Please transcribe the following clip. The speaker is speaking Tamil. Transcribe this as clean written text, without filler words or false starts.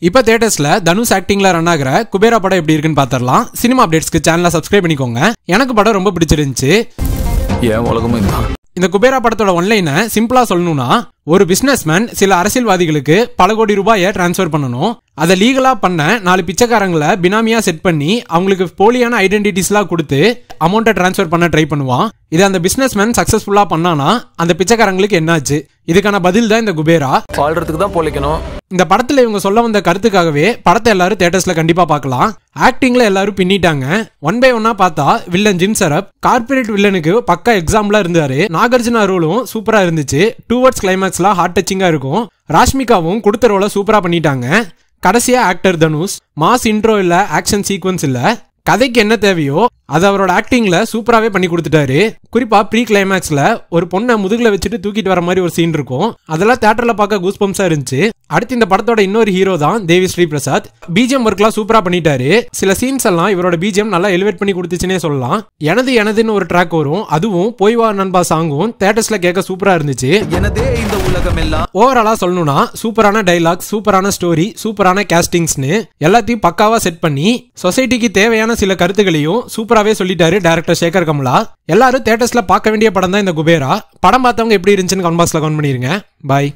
இப்போ தியேட்டர்ஸ்ல தனுஷ் ஆக்டிங்ல ரன் ஆகிற குபேரா படம் எப்படி இருக்குன்னு பாத்திரலாம். சினிமா அப்டேட்ஸ்க்கு சேனலை சப்ஸ்கிரைப் பண்ணிக்கோங்க. எனக்கு படம் ரொம்ப பிடிச்சிருந்துச்சு. இந்த குபேரா படத்தோட ஒன்லைனை சிம்பிளா சொல்லணும்னா, ஒரு பிசினஸ்மேன் சில அரசியல்வாதிகளுக்கு பல கோடி ரூபாயை டிரான்ஸ்ஃபர் பண்ணணும். அதை லீகலா பண்ண 4 பிச்சைக்காரங்களை பினாமியா செட் பண்ணி அவங்களுக்கு போலியான ஐடென்டிட்டிஸ்லாம் கொடுத்து அமௌண்ட்டை டிரான்ஸ்ஃபர் பண்ண ட்ரை பண்ணுவான். இது அந்த பிசினஸ்மேன் சக்சஸ்ஃபுல்லா பண்ணானா அந்த பிச்சைக்காரங்களுக்கு என்னாச்சு? இதுக்கான பதில் தான் இந்த குபேரா. வாழ்றதுக்கு தான் பொழைக்கணும். இந்த படத்துல இவங்க சொல்ல வந்த கருத்துக்காகவே படத்தை எல்லாரும் தியேட்டர்ஸ்ல கண்டிப்பா பார்க்கலாம். ஆக்டிங்ல எல்லாரும் பின்னிட்டாங்க. ஒன் பை ஒன்னா பார்த்தா வில்லன் ஜிம் சரப் கார்பரேட் வில்லனுக்கு பக்கா எக்ஸாம்பிளா இருந்தாரு. நாகார்ஜுனா ரோலும் சூப்பரா இருந்துச்சு. டுவர்ட்ஸ் கிளைமேக்ஸ்லாம் ஹார்ட் டச்சிங்கா இருக்கும். ராஷ்மிகாவும் கொடுத்த ரோலை சூப்பரா பண்ணிட்டாங்க. கடைசியா ஆக்டர் தனுஷ் மாஸ் இன்ட்ரோ இல்ல, ஆக்ஷன் சீக்வன்ஸ் இல்ல, கதைக்கு என்ன தேவையோ அது அவரோட ஆக்டிங்ல சூப்பராகவே பண்ணி கொடுத்துட்டாரு. குறிப்பா ப்ரீ கிளைமேக்ஸ்ல ஒரு பொண்ணை முதுகுல வச்சுட்டு தூக்கிட்டு வர மாதிரி ஒரு சீன் இருக்கும். அதெல்லாம் தியேட்டர்ல பார்க்க கூஸ்பம்ஸா இருந்துச்சு. அடுத்து இந்த படத்தோட இன்னொரு ஹீரோ தான் தேவி ஸ்ரீ பிரசாத். பிஜிஎம் ஒர்க்லாம் சூப்பரா பண்ணிட்டாரு. சில சீன்ஸ் எல்லாம் இவரோட பிஜிஎம் நல்லா எலிவேட் பண்ணி கொடுத்துச்சுன்னே சொல்லலாம். எனதுன்னு ஒரு ட்ராக் வரும். அதுவும் போய் வா நண்பா சாங்கும் தியேட்டர்ஸ்ல கேட்க சூப்பரா இருந்துச்சு. ஓவராலா சொல்லணும்னா சூப்பரான டைலாக், சூப்பரான ஸ்டோரி, சூப்பரான கேஸ்டிங்ஸ்னு எல்லாத்தையும் பக்காவா செட் பண்ணி சொசைட்டிக்கு தேவையான சில கருத்துக்களையும் சூப்பராகவே சொல்லிட்டாரு டைரக்டர் சேகர் கமலா. எல்லாரும் தியேட்டர்ஸ்ல பார்க்க வேண்டிய படம் தான் இந்த குபேரா. படம் பார்த்தவங்க எப்படி இருந்துச்சுன்னு கமெண்ட் பாக்ஸ்ல கமெண்ட் பண்ணிருங்க. பாய்.